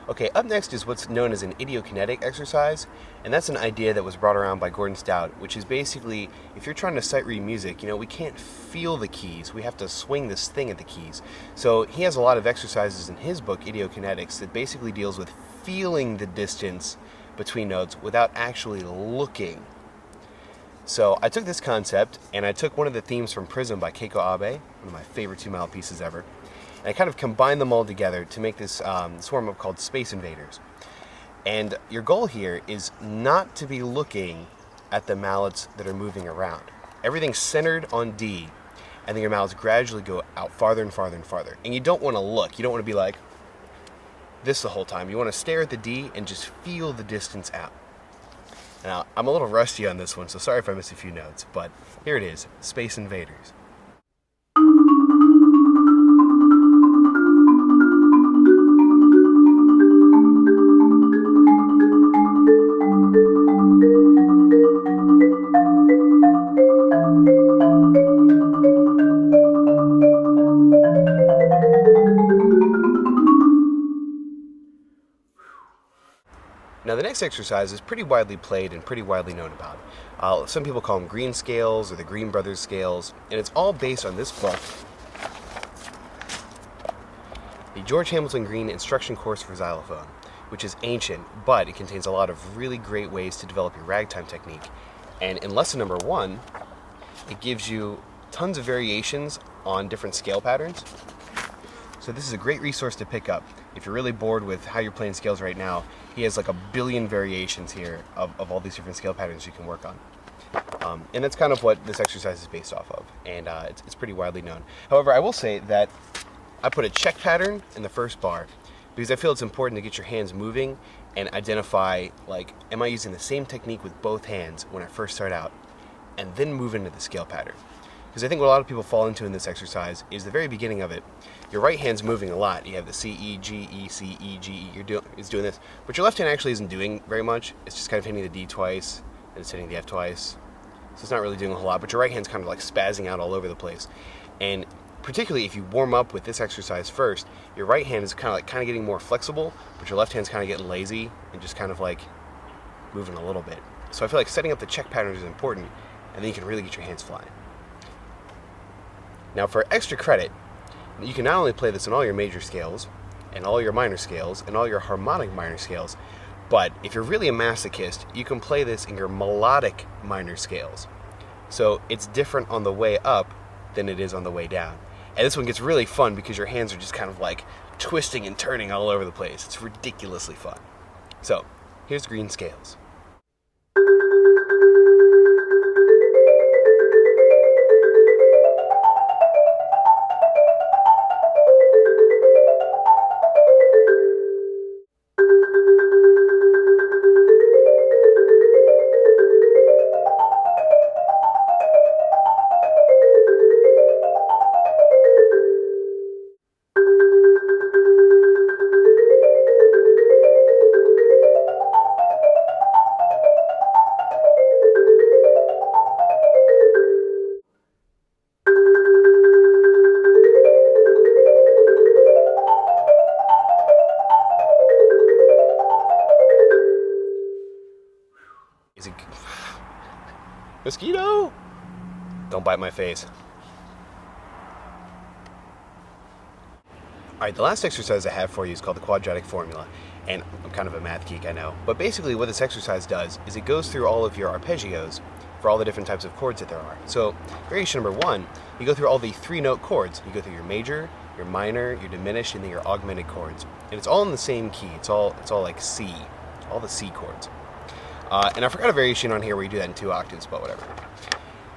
Okay, up next is what's known as an Kinetic exercise, and that's an idea that was brought around by Gordon Stout, which is basically, if you're trying to sight read music, we can't feel the keys, we have to swing this thing at the keys. So he has a lot of exercises in his book, Kinetics, that basically deals with feeling the distance between notes without actually looking. So I took this concept, and I took one of the themes from Prism by Keiko Abe, one of my favorite 2-mile pieces ever, and I kind of combined them all together to make this swarm up called Space Invaders. And your goal here is not to be looking at the mallets that are moving around. Everything's centered on D, and then your mallets gradually go out farther and farther and farther. And you don't want to look. You don't want to be like this the whole time. You want to stare at the D and just feel the distance out. Now, I'm a little rusty on this one, so sorry if I missed a few notes, but here it is, Space Invaders. Now the next exercise is pretty widely played and pretty widely known about. Some people call them green scales or the Green Brothers scales, and it's all based on this book, the George Hamilton Green Instruction Course for Xylophone, which is ancient, but it contains a lot of really great ways to develop your ragtime technique. And in lesson number 1, it gives you tons of variations on different scale patterns. So this is a great resource to pick up. If you're really bored with how you're playing scales right now, he has like a billion variations here of all these different scale patterns you can work on. And that's kind of what this exercise is based off of, and it's pretty widely known. However, I will say that I put a check pattern in the first bar because I feel it's important to get your hands moving and identify, like, am I using the same technique with both hands when I first start out, and then move into the scale pattern. Because I think what a lot of people fall into in this exercise is the very beginning of it. Your right hand's moving a lot. You have the C, E, G, E, C, E, G, E. It's doing this. But your left hand actually isn't doing very much. It's just kind of hitting the D twice, and it's hitting the F twice. So it's not really doing a whole lot. But your right hand's kind of like spazzing out all over the place. And particularly if you warm up with this exercise first, your right hand is kind of getting more flexible, but your left hand's kind of getting lazy and just kind of like moving a little bit. So I feel like setting up the check pattern is important, and then you can really get your hands flying. Now for extra credit, you can not only play this in all your major scales, and all your minor scales, and all your harmonic minor scales, but if you're really a masochist, you can play this in your melodic minor scales. So it's different on the way up than it is on the way down. And this one gets really fun because your hands are just kind of like twisting and turning all over the place. It's ridiculously fun. So here's green scales. Is it mosquito? Don't bite my face. Alright, the last exercise I have for you is called the Quadratic Formula, and I'm kind of a math geek, I know, but basically what this exercise does is it goes through all of your arpeggios for all the different types of chords that there are. So, variation number 1, you go through all the 3-note chords. You go through your major, your minor, your diminished, and then your augmented chords. And it's all in the same key. It's all like C, all the C chords. And I forgot a variation on here where you do that in 2 octaves, but whatever.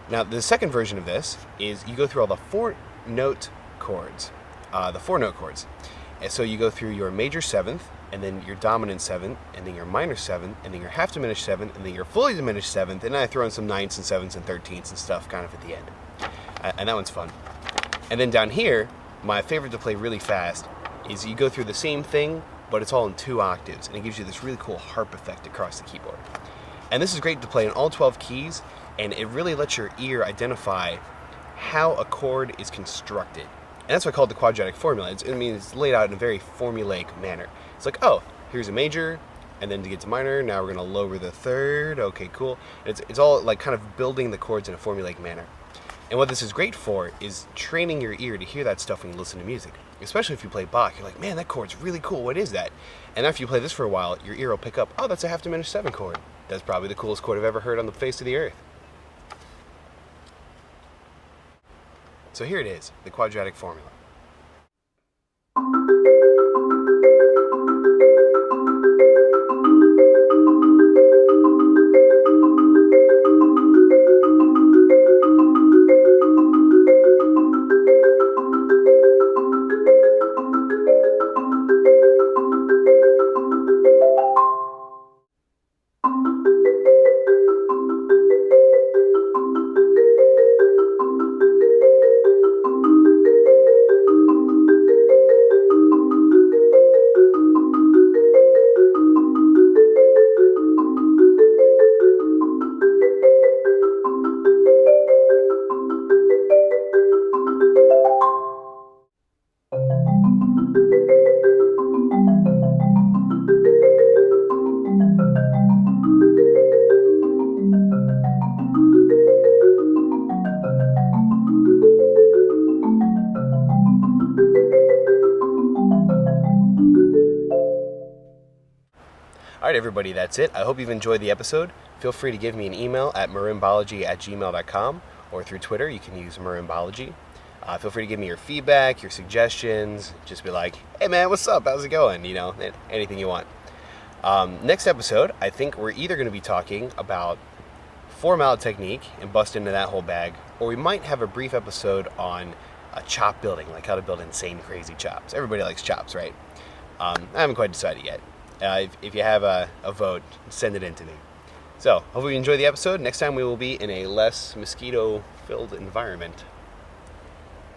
Now, the second version of this is you go through all the 4-note chords. And so you go through your major 7th, and then your dominant 7th, and then your minor 7th, and then your half diminished 7th, and then your fully diminished 7th, and then I throw in some 9ths and 7ths and 13ths and stuff kind of at the end. And that one's fun. And then down here, my favorite to play really fast is you go through the same thing, but it's all in 2 octaves, and it gives you this really cool harp effect across the keyboard. And this is great to play in all 12 keys, and it really lets your ear identify how a chord is constructed. And that's why I call it the Quadratic Formula. It's laid out in a very formulaic manner. It's like, oh, here's a major, and then to get to minor, now we're going to lower the third. Okay, cool. It's all like kind of building the chords in a formulaic manner. And what this is great for is training your ear to hear that stuff when you listen to music. Especially if you play Bach, you're like, man, that chord's really cool. What is that? And after you play this for a while, your ear will pick up, oh, that's a half diminished 7 chord. That's probably the coolest chord I've ever heard on the face of the earth. So here it is, the quadratic formula. Alright everybody, that's it. I hope you've enjoyed the episode. Feel free to give me an email at marimbology@gmail.com, or through Twitter, you can use marimbology. Feel free to give me your feedback, your suggestions. Just be like, hey man, what's up? How's it going? You know, anything you want. Next episode, I think we're either going to be talking about 4-mallet technique and bust into that whole bag, or we might have a brief episode on chop building, like how to build insane, crazy chops. Everybody likes chops, right? I haven't quite decided yet. If you have a vote, send it in to me. So, hopefully you enjoy the episode. Next time we will be in a less mosquito-filled environment.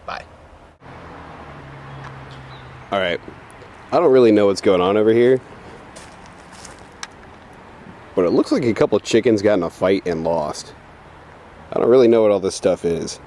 Bye. Alright, I don't really know what's going on over here, but it looks like a couple chickens got in a fight and lost. I don't really know what all this stuff is.